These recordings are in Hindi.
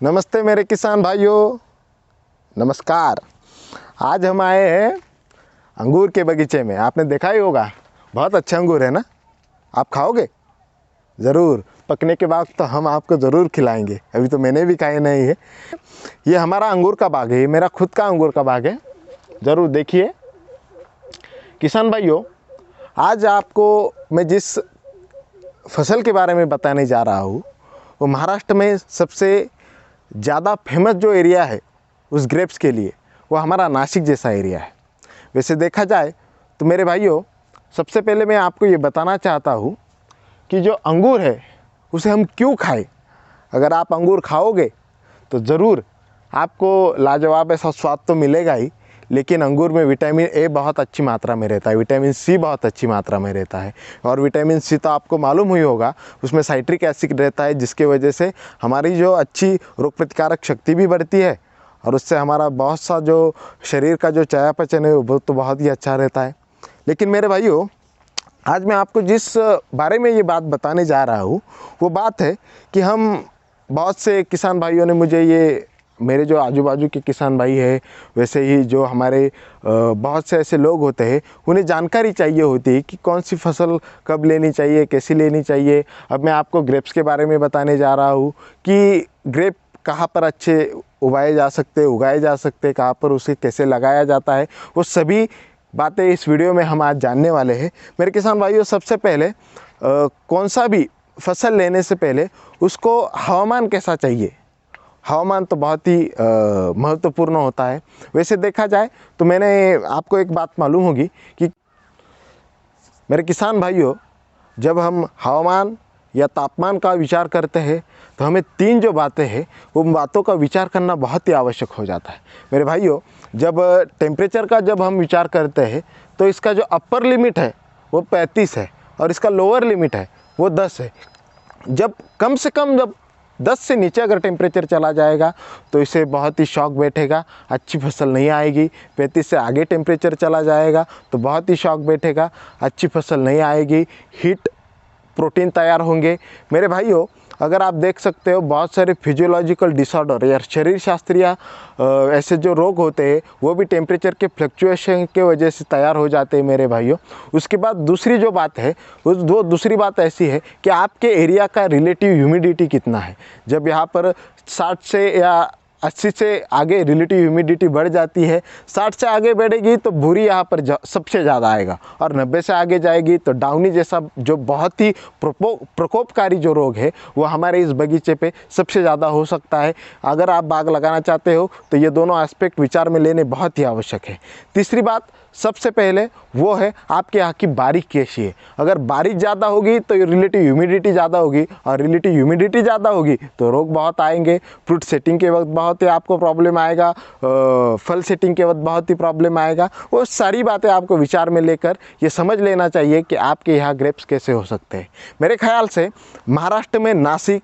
नमस्ते मेरे किसान भाइयों, नमस्कार। आज हम आए हैं अंगूर के बगीचे में। आपने देखा ही होगा, बहुत अच्छा अंगूर है ना। आप खाओगे? ज़रूर, पकने के बाद तो हम आपको ज़रूर खिलाएंगे। अभी तो मैंने भी खाए नहीं है। ये हमारा अंगूर का बाग है, ये मेरा खुद का अंगूर का बाग है। ज़रूर देखिए किसान भाइयों, आज आपको मैं जिस फसल के बारे में बताने जा रहा हूँ वो महाराष्ट्र में सबसे ज़्यादा फेमस जो एरिया है उस ग्रेप्स के लिए, वो हमारा नासिक जैसा एरिया है। वैसे देखा जाए तो मेरे भाइयों, सबसे पहले मैं आपको ये बताना चाहता हूँ कि जो अंगूर है उसे हम क्यों खाएं। अगर आप अंगूर खाओगे तो ज़रूर आपको लाजवाब ऐसा स्वाद तो मिलेगा ही, लेकिन अंगूर में विटामिन ए बहुत अच्छी मात्रा में रहता है, विटामिन सी बहुत अच्छी मात्रा में रहता है। और विटामिन सी तो आपको मालूम हुई होगा, उसमें साइट्रिक एसिड रहता है, जिसके वजह से हमारी जो अच्छी रोग प्रतिकारक शक्ति भी बढ़ती है और उससे हमारा बहुत सा जो शरीर का जो चयापचय है वो तो बहुत ही अच्छा रहता है। लेकिन मेरे भाइयों, आज मैं आपको जिस बारे में ये बात बताने जा रहा हूँ वो बात है कि हम बहुत से किसान भाइयों ने मुझे ये, मेरे जो आजू बाजू के किसान भाई है, वैसे ही जो हमारे बहुत से ऐसे लोग होते हैं, उन्हें जानकारी चाहिए होती है कि कौन सी फसल कब लेनी चाहिए, कैसी लेनी चाहिए। अब मैं आपको ग्रेप्स के बारे में बताने जा रहा हूँ कि ग्रेप कहाँ पर अच्छे उगाए जा सकते, कहाँ पर उसे कैसे लगाया जाता है, वो सभी बातें इस वीडियो में हम आज जानने वाले हैं। मेरे किसान भाइयों, सबसे पहले कौन सा भी फसल लेने से पहले उसको हवामान कैसा चाहिए, हवामान तो बहुत ही महत्वपूर्ण होता है। वैसे देखा जाए तो मैंने आपको एक बात मालूम होगी कि मेरे किसान भाइयों, जब हम हवामान या तापमान का विचार करते हैं तो हमें तीन जो बातें हैं वो बातों का विचार करना बहुत ही आवश्यक हो जाता है। मेरे भाइयों, जब टेम्परेचर का जब हम विचार करते हैं तो इसका जो अपर लिमिट है वो 35 है और इसका लोअर लिमिट है वो 10 है। जब कम से कम जब 10 से नीचे अगर टेम्परेचर चला जाएगा तो इसे बहुत ही शॉक बैठेगा, अच्छी फसल नहीं आएगी। 35 से आगे टेम्परेचर चला जाएगा तो बहुत ही शॉक बैठेगा, अच्छी फसल नहीं आएगी, हीट प्रोटीन तैयार होंगे। मेरे भाइयों, अगर आप देख सकते हो, बहुत सारे फिजियोलॉजिकल डिसऑर्डर या शरीर शास्त्रीय ऐसे जो रोग होते हैं वो भी टेम्परेचर के फ्लक्चुएशन के वजह से तैयार हो जाते हैं मेरे भाइयों। उसके बाद दूसरी जो बात है दूसरी बात ऐसी है कि आपके एरिया का रिलेटिव ह्यूमिडिटी कितना है। जब यहाँ पर 60 से या 80 से आगे रिलेटिव ह्यूमिडिटी बढ़ जाती है, 60 से आगे बढ़ेगी तो भूरी यहाँ पर सबसे ज़्यादा आएगा, और 90 से आगे जाएगी तो डाउनी जैसा जो बहुत ही प्रकोपकारी जो रोग है वो हमारे इस बगीचे पे सबसे ज़्यादा हो सकता है। अगर आप बाग लगाना चाहते हो तो ये दोनों एस्पेक्ट विचार में लेने बहुत ही आवश्यक है। तीसरी बात सबसे पहले वो है आपके यहाँ की बारिश कैसी है। अगर बारिश ज़्यादा होगी तो रिलेटिव ह्यूमिडिटी ज़्यादा होगी, और रिलेटिव ह्यूमिडिटी ज़्यादा होगी तो रोग बहुत आएंगे। फ्रूट सेटिंग के वक्त बहुत ही आपको प्रॉब्लम आएगा, फल सेटिंग के वक्त बहुत ही प्रॉब्लम आएगा। वो सारी बातें आपको विचार में लेकर ये समझ लेना चाहिए कि आपके यहाँ ग्रेप्स कैसे हो सकते हैं। मेरे ख्याल से महाराष्ट्र में नासिक,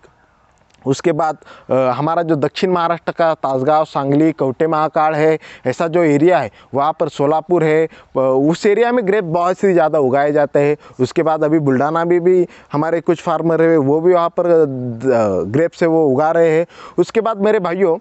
उसके बाद हमारा जो दक्षिण महाराष्ट्र का तासगांव, सांगली, कवठे महाकाळ है, ऐसा जो एरिया है वहाँ पर सोलापुर है, उस एरिया में ग्रेप बहुत ही ज़्यादा उगाए जाते हैं। उसके बाद अभी बुल्ढाना में भी हमारे कुछ फार्मर है, वो भी वहाँ पर ग्रेप से वो उगा रहे हैं। उसके बाद मेरे भाइयों,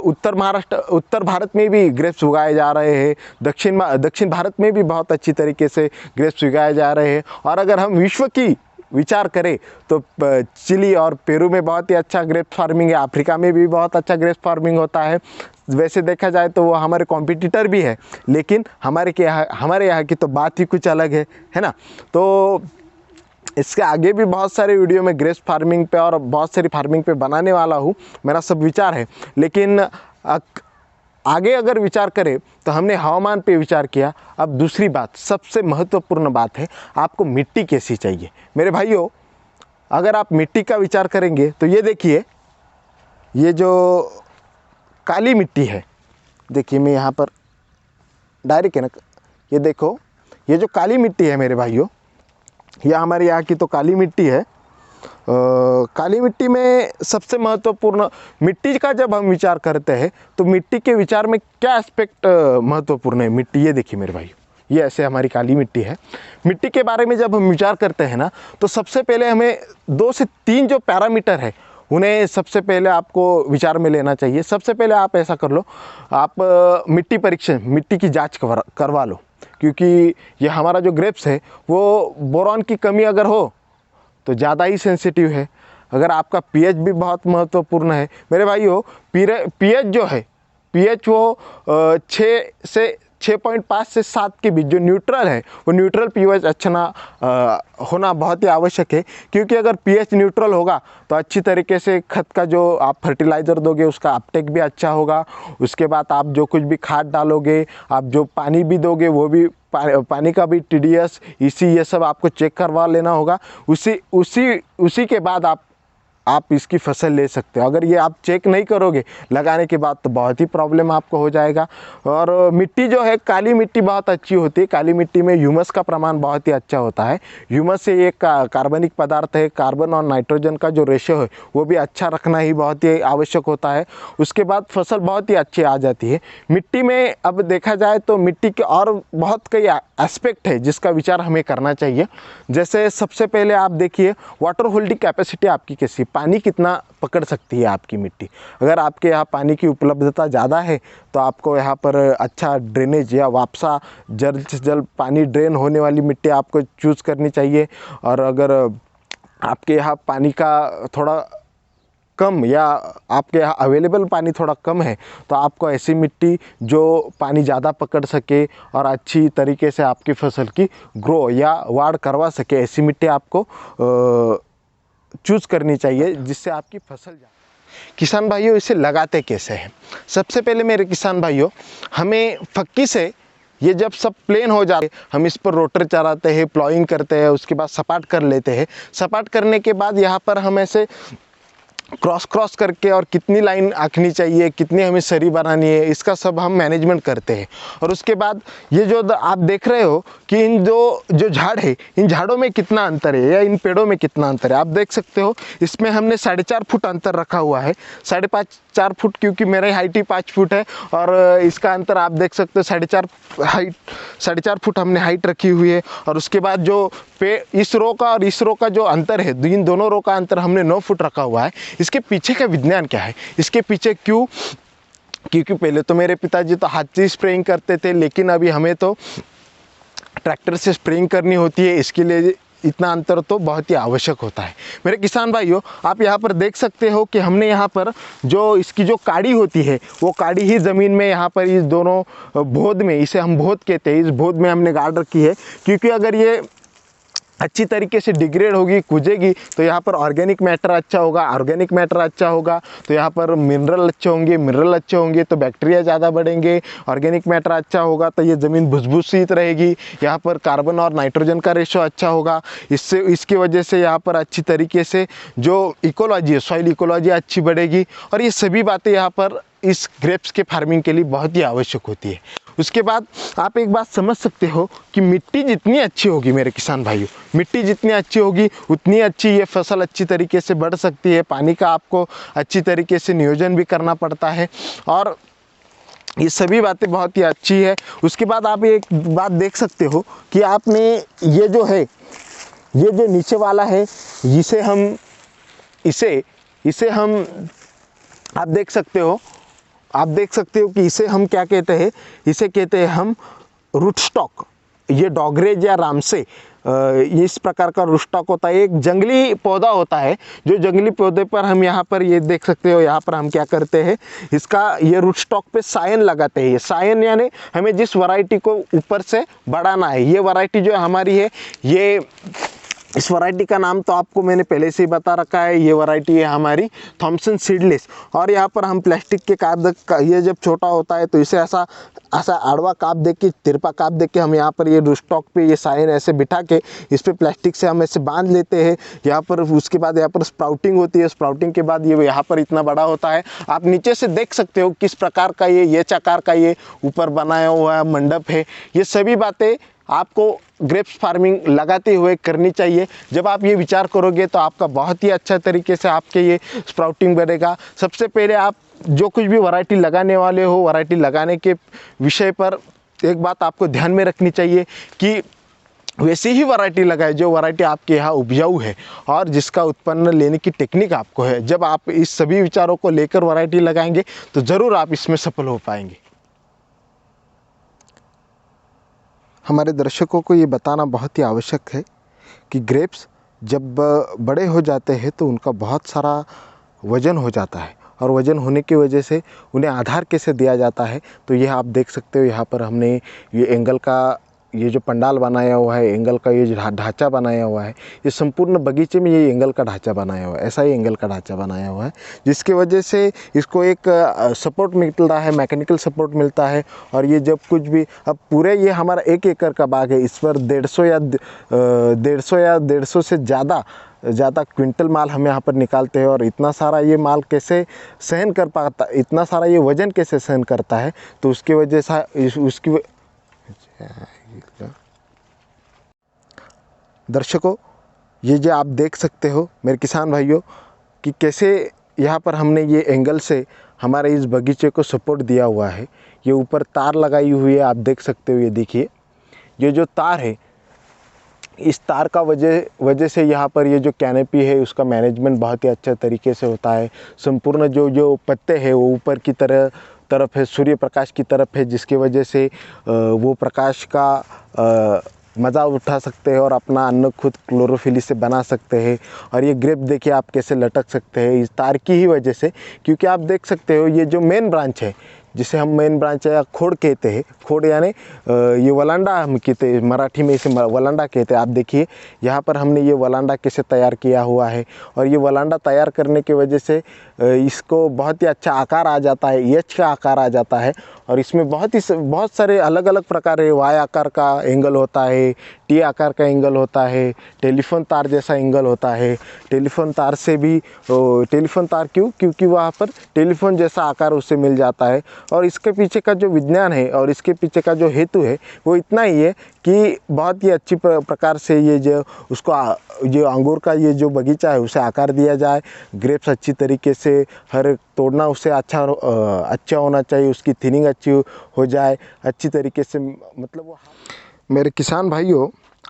उत्तर भारत में भी ग्रेप्स उगाए जा रहे हैं, दक्षिण भारत में भी बहुत अच्छी तरीके से ग्रेप्स उगाए जा रहे हैं। और अगर हम विश्व की विचार करें तो चिली और पेरू में बहुत ही अच्छा ग्रेप फार्मिंग है, अफ्रीका में भी बहुत अच्छा ग्रेप फार्मिंग होता है। वैसे देखा जाए तो वो हमारे कॉम्पिटिटर भी है, लेकिन हमारे यहाँ की तो बात ही कुछ अलग है ना। तो इसके आगे भी बहुत सारे वीडियो में ग्रेप फार्मिंग पे और बहुत सारी फार्मिंग पे बनाने वाला हूँ, मेरा सब विचार है। लेकिन आगे अगर विचार करें तो हमने हवामान पे विचार किया। अब दूसरी बात, सबसे महत्वपूर्ण बात है, आपको मिट्टी कैसी चाहिए। मेरे भाइयों, अगर आप मिट्टी का विचार करेंगे तो ये देखिए, ये जो काली मिट्टी है, देखिए मैं यहाँ पर डायरेक्ट है ना, ये देखो, ये जो काली मिट्टी है मेरे भाइयों, यह हमारे यहाँ की तो काली मिट्टी है। काली मिट्टी में सबसे महत्वपूर्ण मिट्टी का जब हम विचार करते हैं तो मिट्टी के विचार में क्या एस्पेक्ट महत्वपूर्ण है। मिट्टी, ये देखिए मेरे भाई, ये ऐसे हमारी काली मिट्टी है। मिट्टी के बारे में जब हम विचार करते हैं ना तो सबसे पहले हमें 2 से 3 जो पैरामीटर है उन्हें सबसे पहले आपको विचार में लेना चाहिए। सबसे पहले आप ऐसा कर लो, आप मिट्टी परीक्षण, मिट्टी की जांच करवा लो, क्योंकि ये हमारा जो ग्रेप्स है वो बोरॉन की कमी अगर हो तो ज़्यादा ही सेंसिटिव है। अगर आपका पीएच भी बहुत महत्वपूर्ण है मेरे भाइयों। पीएच जो है, पीएच वो 6.5 से 7 के बीच जो न्यूट्रल है, वो न्यूट्रल पीएच होना बहुत ही आवश्यक है। क्योंकि अगर पीएच न्यूट्रल होगा तो अच्छी तरीके से खत का जो आप फर्टिलाइज़र दोगे उसका अपटेक भी अच्छा होगा। उसके बाद आप जो कुछ भी खाद डालोगे, आप जो पानी भी दोगे वो भी पानी का भी टीडीएस, इसी ये सब आपको चेक करवा लेना होगा। उसी के बाद आप इसकी फसल ले सकते हो। अगर ये आप चेक नहीं करोगे लगाने के बाद तो बहुत ही प्रॉब्लम आपको हो जाएगा। और मिट्टी जो है, काली मिट्टी बहुत अच्छी होती है। काली मिट्टी में ह्यूमस का प्रमाण बहुत ही अच्छा होता है। ह्यूमस से एक कार्बनिक पदार्थ है, कार्बन और नाइट्रोजन का जो रेशियो है वो भी अच्छा रखना ही बहुत ही आवश्यक होता है। उसके बाद फसल बहुत ही अच्छी आ जाती है। मिट्टी में अब देखा जाए तो मिट्टी के और बहुत कई एस्पेक्ट है जिसका विचार हमें करना चाहिए। जैसे सबसे पहले आप देखिए वाटर होल्डिंग कैपेसिटी आपकी कैसी, पानी कितना पकड़ सकती है आपकी मिट्टी। अगर आपके यहाँ पानी की उपलब्धता ज़्यादा है तो आपको यहाँ पर अच्छा ड्रेनेज या वापसा जल्द से जल्द पानी ड्रेन होने वाली मिट्टी आपको चूज़ करनी चाहिए। और अगर आपके यहाँ पानी का थोड़ा कम या आपके यहाँ अवेलेबल पानी थोड़ा कम है तो आपको ऐसी मिट्टी जो पानी ज़्यादा पकड़ सके और अच्छी तरीके से आपकी फसल की ग्रो या वाढ़ करवा सके, ऐसी मिट्टी आपको चूज़ करनी चाहिए जिससे आपकी फसल किसान भाइयों इसे लगाते कैसे हैं। सबसे पहले मेरे किसान भाइयों, हमें फक्की से ये जब सब प्लेन हो जाते हम इस पर रोटर चलाते हैं, प्लॉइंग करते हैं, उसके बाद सपाट कर लेते हैं। सपाट करने के बाद यहाँ पर हम ऐसे क्रॉस करके और कितनी लाइन आँखनी चाहिए, कितनी हमें सरी बनानी है, इसका सब हम मैनेजमेंट करते हैं। और उसके बाद ये जो आप देख रहे हो कि इन जो झाड़ है, इन झाड़ों में कितना अंतर है या इन पेड़ों में कितना अंतर है आप देख सकते हो। इसमें हमने 4.5 फुट अंतर रखा हुआ है, 4.5 फुट, क्योंकि मेरी हाइट ही 5 फुट है। और इसका अंतर आप देख सकते हो 4.5 फुट हमने हाइट रखी हुई है। और उसके बाद जो इस रो का और इस रो का जो अंतर है, इन दोनों रो का अंतर हमने 9 फुट रखा हुआ है। इसके पीछे का विज्ञान क्या है, इसके पीछे क्योंकि पहले तो मेरे पिताजी तो हाथ से स्प्रेइंग करते थे, लेकिन अभी हमें तो ट्रैक्टर से स्प्रेइंग करनी होती है। इसके लिए इतना अंतर तो बहुत ही आवश्यक होता है। मेरे किसान भाइयों, आप यहाँ पर देख सकते हो कि हमने यहाँ पर जो इसकी जो काड़ी होती है वो काड़ी ही ज़मीन में यहाँ पर इस दोनों बोध में, इसे हम बोध कहते हैं, इस बोध में हमने गाड़ रखी है। क्योंकि अगर ये अच्छी तरीके से डिग्रेड होगी, कुजेगी तो यहाँ पर ऑर्गेनिक मैटर अच्छा होगा, ऑर्गेनिक मैटर अच्छा होगा तो यहाँ पर मिनरल अच्छे होंगे, मिनरल अच्छे होंगे तो बैक्टीरिया ज़्यादा बढ़ेंगे, ऑर्गेनिक मैटर अच्छा होगा तो ये ज़मीन भुसभुशीत रहेगी, यहाँ पर कार्बन और नाइट्रोजन का रेशो अच्छा होगा। इसकी वजह से यहाँ पर अच्छी तरीके से जो इकोलॉजी है, सॉइल इकोलॉजी अच्छी बढ़ेगी। और ये सभी बातें यहाँ पर इस ग्रेप्स के फार्मिंग के लिए बहुत ही आवश्यक होती है। उसके बाद आप एक बात समझ सकते हो कि मिट्टी जितनी अच्छी होगी मेरे किसान भाइयों, मिट्टी जितनी अच्छी होगी उतनी अच्छी ये फसल अच्छी तरीके से बढ़ सकती है। पानी का आपको अच्छी तरीके से नियोजन भी करना पड़ता है और ये सभी बातें बहुत ही अच्छी है। उसके बाद आप एक बात देख सकते हो कि आपने ये जो है, ये जो नीचे वाला है, इसे हम आप देख सकते हो कि इसे हम क्या कहते हैं, इसे कहते हैं हम रूट स्टॉक। ये डॉगरेज या रामसे इस प्रकार का रूट स्टॉक होता है, एक जंगली पौधा होता है। जो जंगली पौधे पर हम यहाँ पर ये देख सकते हो, यहाँ पर हम क्या करते हैं, इसका ये रूट स्टॉक पे सायन लगाते हैं। ये सायन यानी हमें जिस वैरायटी को ऊपर से बढ़ाना है, ये वैरायटी जो हमारी है, ये इस वैरायटी का नाम तो आपको मैंने पहले से ही बता रखा है। ये वैरायटी है हमारी थॉमसन सीडलेस। और यहाँ पर हम प्लास्टिक के काप, ये जब छोटा होता है तो इसे ऐसा आड़वा काप दे के, तिरपा काप दे के हम यहाँ पर ये रूटस्टॉक पे ये साइन ऐसे बिठा के इस पर प्लास्टिक से हम ऐसे बांध लेते हैं यहाँ पर। उसके बाद यहाँ पर स्प्राउटिंग होती है, स्प्राउटिंग के बाद ये यहाँ पर इतना बड़ा होता है। आप नीचे से देख सकते हो किस प्रकार का ये आकार का ये ऊपर बनाया हुआ मंडप है। ये सभी बातें आपको ग्रेप्स फार्मिंग लगाते हुए करनी चाहिए। जब आप ये विचार करोगे तो आपका बहुत ही अच्छा तरीके से आपके ये स्प्राउटिंग बनेगा। सबसे पहले आप जो कुछ भी वैरायटी लगाने वाले हो, वैरायटी लगाने के विषय पर एक बात आपको ध्यान में रखनी चाहिए कि वैसी ही वैरायटी लगाएं जो वैरायटी आपके यहाँ उपजाऊ है और जिसका उत्पन्न लेने की टेक्निक आपको है। जब आप इस सभी विचारों को लेकर वैरायटी लगाएंगे तो ज़रूर आप इसमें सफल हो पाएंगे। हमारे दर्शकों को ये बताना बहुत ही आवश्यक है कि ग्रेप्स जब बड़े हो जाते हैं तो उनका बहुत सारा वज़न हो जाता है और वज़न होने की वजह से उन्हें आधार कैसे दिया जाता है। तो यह आप देख सकते हो, यहाँ पर हमने ये एंगल का ये जो पंडाल बनाया हुआ है, एंगल का ये जो ढांचा बनाया हुआ है, ये संपूर्ण बगीचे में ये एंगल का ढांचा बनाया हुआ है। ऐसा ही एंगल का ढांचा बनाया हुआ है जिसकी वजह से इसको एक सपोर्ट मिल रहा है, मैकेनिकल सपोर्ट मिलता है। और ये जब कुछ भी अब पूरे ये हमारा 1 एकड़ का बाग है, इस पर 150 से ज़्यादा क्विंटल माल हम यहाँ पर निकालते हैं। और इतना सारा ये माल कैसे सहन कर पाता, इतना सारा ये वज़न कैसे सहन करता है, तो उसकी वजह से उसकी दर्शकों, ये जो आप देख सकते हो मेरे किसान भाइयों कि कैसे यहाँ पर हमने ये एंगल से हमारे इस बगीचे को सपोर्ट दिया हुआ है। ये ऊपर तार लगाई हुई है, आप देख सकते हो। ये देखिए, ये जो तार है, इस तार का वजह से यहाँ पर ये जो कैनेपी है उसका मैनेजमेंट बहुत ही अच्छा तरीके से होता है। संपूर्ण जो पत्ते हैं वो ऊपर की तरफ है, सूर्य प्रकाश की तरफ है, जिसकी वजह से वो प्रकाश का मज़ा उठा सकते हैं और अपना अन्न खुद क्लोरोफिल से बना सकते हैं। और ये ग्रेप देखिए आप कैसे लटक सकते हैं इस तार की ही वजह से, क्योंकि आप देख सकते हो ये जो मेन ब्रांच है, जिसे हम मेन ब्रांच या खोड़ कहते हैं, खोड़ यानी ये वलांडा हम कहते हैं, मराठी में इसे वलांडा कहते हैं। आप देखिए यहाँ पर हमने ये वलांडा कैसे तैयार किया हुआ है और ये वलांडा तैयार करने की वजह से इसको बहुत ही अच्छा आकार आ जाता है, एच का आकार आ जाता है। और इसमें बहुत सारे अलग अलग प्रकार है। वाई आकार का एंगल होता है, टी आकार का एंगल होता है, टेलीफोन तार जैसा एंगल होता है। टेलीफोन तार से भी टेलीफोन तार क्योंकि वहाँ पर टेलीफोन जैसा आकार उससे मिल जाता है। और इसके पीछे का जो विज्ञान है और इसके पीछे का जो हेतु है वो इतना ही है कि बहुत ही अच्छी प्रकार से ये जो अंगूर का ये जो बगीचा है उसे आकार दिया जाए। ग्रेप्स अच्छी तरीके से हर तोड़ना उसे अच्छा होना चाहिए, उसकी थिनिंग अच्छी हो जाए अच्छी तरीके से। मतलब वो मेरे किसान भाइयों,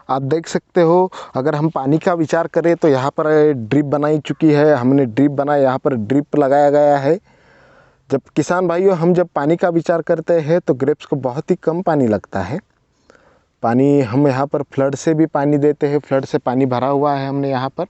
आप देख सकते हो, अगर हम पानी का विचार करें तो यहाँ पर ड्रिप बनाई चुकी है, हमने ड्रिप बनाया, यहाँ पर ड्रिप लगाया गया है। जब किसान भाइयों हम जब पानी का विचार करते हैं तो ग्रेप्स को बहुत ही कम पानी लगता है। पानी हम यहाँ पर फ्लड से भी पानी देते हैं, फ्लड से पानी भरा हुआ है हमने यहाँ पर,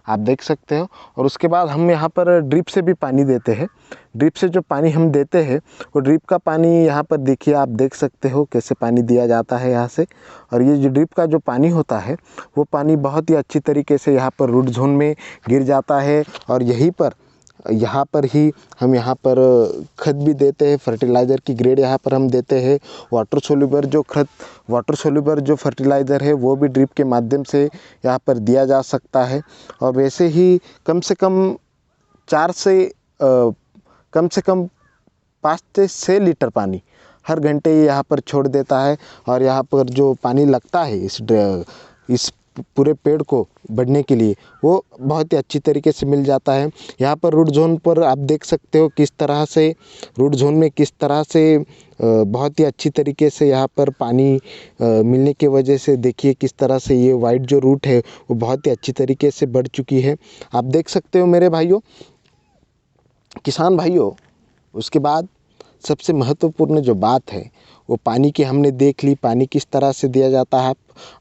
आप देख सकते हो। और उसके बाद हम यहाँ पर ड्रिप से भी पानी देते हैं। ड्रिप से जो पानी हम देते हैं वो ड्रिप का पानी यहाँ पर देखिए, आप देख सकते हो कैसे पानी दिया जाता है यहाँ से। और ये जो ड्रिप का जो पानी होता है वो पानी बहुत ही अच्छी तरीके से यहाँ पर रूट जोन में गिर जाता है। और यहाँ पर ही हम यहाँ पर खाद भी देते हैं, फर्टिलाइज़र की ग्रेड यहाँ पर हम देते हैं। वाटर सोल्यूबल जो फर्टिलाइज़र है वो भी ड्रिप के माध्यम से यहाँ पर दिया जा सकता है। और वैसे ही कम से कम 5 से 6 लीटर पानी हर घंटे यहाँ पर छोड़ देता है। और यहाँ पर जो पानी लगता है इस पूरे पेड़ को बढ़ने के लिए वो बहुत ही अच्छी तरीके से मिल जाता है। यहाँ पर रूट जोन पर आप देख सकते हो किस तरह से रूट जोन में किस तरह से बहुत ही अच्छी तरीके से यहाँ पर पानी मिलने की वजह से देखिए किस तरह से ये वाइट जो रूट है वो बहुत ही अच्छी तरीके से बढ़ चुकी है, आप देख सकते हो मेरे भाइयों, किसान भाइयों। उसके बाद सबसे महत्वपूर्ण जो बात है वो पानी की हमने देख ली, पानी किस तरह से दिया जाता है।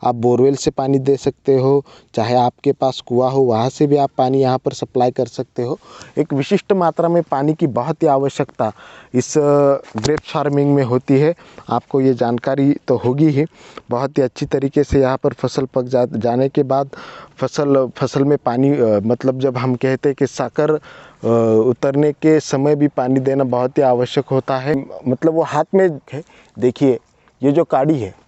आप बोरवेल से पानी दे सकते हो, चाहे आपके पास कुआं हो वहाँ से भी आप पानी यहाँ पर सप्लाई कर सकते हो। एक विशिष्ट मात्रा में पानी की बहुत ही आवश्यकता इस ग्रेप फार्मिंग में होती है, आपको ये जानकारी तो होगी ही। बहुत ही अच्छी तरीके से यहाँ पर फसल पक जाने के बाद फसल में पानी मतलब जब हम कहते हैं कि साकर उतरने के समय भी पानी देना बहुत ही आवश्यक होता है। मतलब वो हाथ में है, देखिए ये जो काड़ी है,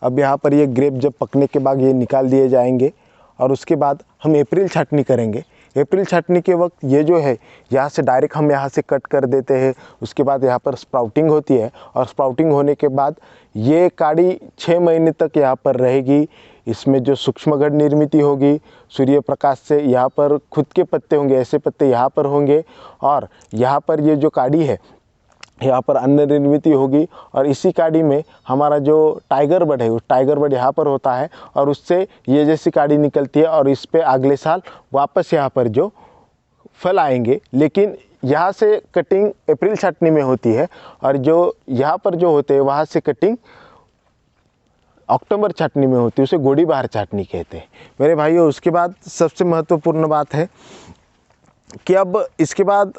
अब यहाँ पर ये ग्रेप जब पकने के बाद ये निकाल दिए जाएंगे और उसके बाद हम अप्रैल छाटनी करेंगे। अप्रैल छाटनी के वक्त ये जो है यहाँ से डायरेक्ट हम यहाँ से कट कर देते हैं। उसके बाद यहाँ पर स्प्राउटिंग होती है और स्प्राउटिंग होने के बाद ये काड़ी 6 महीने तक यहाँ पर रहेगी। इसमें जो सूक्ष्मगढ़ निर्मित होगी सूर्य प्रकाश से, यहाँ पर खुद के पत्ते होंगे, ऐसे पत्ते यहाँ पर होंगे। और यहाँ पर ये जो काड़ी है यहाँ पर अन्य निर्मित होगी और इसी काड़ी में हमारा जो टाइगर बर्ड है उस टाइगर बर्ड यहाँ पर होता है और उससे ये जैसी काड़ी निकलती है और इस पे अगले साल वापस यहाँ पर जो फल आएंगे। लेकिन यहाँ से कटिंग अप्रैल छाटनी में होती है और जो यहाँ पर जो होते हैं वहाँ से कटिंग अक्टूबर छाटनी में होती है, उसे गोड़ी बाहर छाटनी कहते हैं मेरे भाइयों। उसके बाद सबसे महत्वपूर्ण बात है कि अब इसके बाद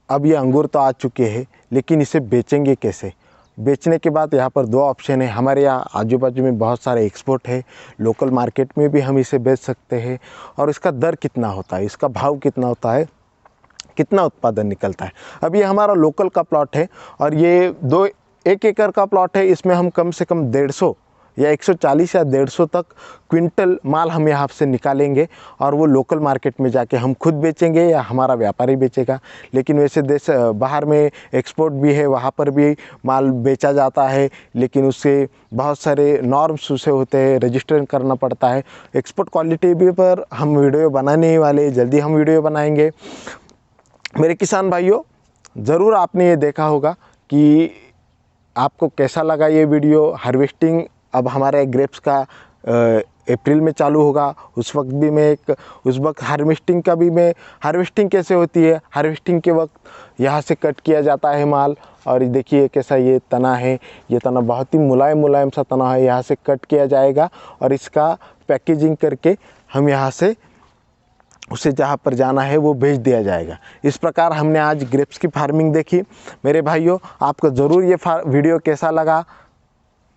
अब ये अंगूर तो आ चुके हैं, लेकिन इसे बेचेंगे कैसे। बेचने के बाद यहाँ पर दो ऑप्शन है। हमारे यहाँ आजू बाजू में बहुत सारे एक्सपोर्ट है, लोकल मार्केट में भी हम इसे बेच सकते हैं। और इसका दर कितना होता है, इसका भाव कितना होता है, कितना उत्पादन निकलता है। अब ये हमारा लोकल का प्लॉट है और ये 1 एकड़ का प्लॉट है। इसमें हम कम से कम 150 या 140 या 150 तक क्विंटल माल हम यहाँ से निकालेंगे और वो लोकल मार्केट में जाके हम खुद बेचेंगे या हमारा व्यापारी बेचेगा। लेकिन वैसे देश बाहर में एक्सपोर्ट भी है, वहाँ पर भी माल बेचा जाता है, लेकिन उससे बहुत सारे नॉर्म्स उसे होते हैं, रजिस्टर करना पड़ता है। एक्सपोर्ट क्वालिटी भी पर हम वीडियो बनाने ही वाले, जल्दी हम वीडियो बनाएंगे। मेरे किसान भाइयों, ज़रूर आपने ये देखा होगा कि आपको कैसा लगा ये वीडियो। हार्वेस्टिंग अब हमारे ग्रेप्स का अप्रैल में चालू होगा, उस वक्त भी उस वक्त हार्वेस्टिंग का भी हार्वेस्टिंग कैसे होती है। हार्वेस्टिंग के वक्त यहाँ से कट किया जाता है माल और देखिए कैसा ये तना है। ये तना बहुत ही मुलायम सा तना है, यहाँ से कट किया जाएगा और इसका पैकेजिंग करके हम यहाँ से उसे जहाँ पर जाना है वो भेज दिया जाएगा। इस प्रकार हमने आज ग्रेप्स की फार्मिंग देखी। मेरे भाइयों, आपको ज़रूर ये वीडियो कैसा लगा,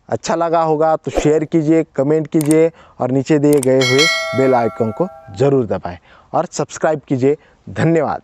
अच्छा लगा होगा तो शेयर कीजिए, कमेंट कीजिए और नीचे दिए गए हुए बेल आइकन को ज़रूर दबाएं और सब्सक्राइब कीजिए। धन्यवाद।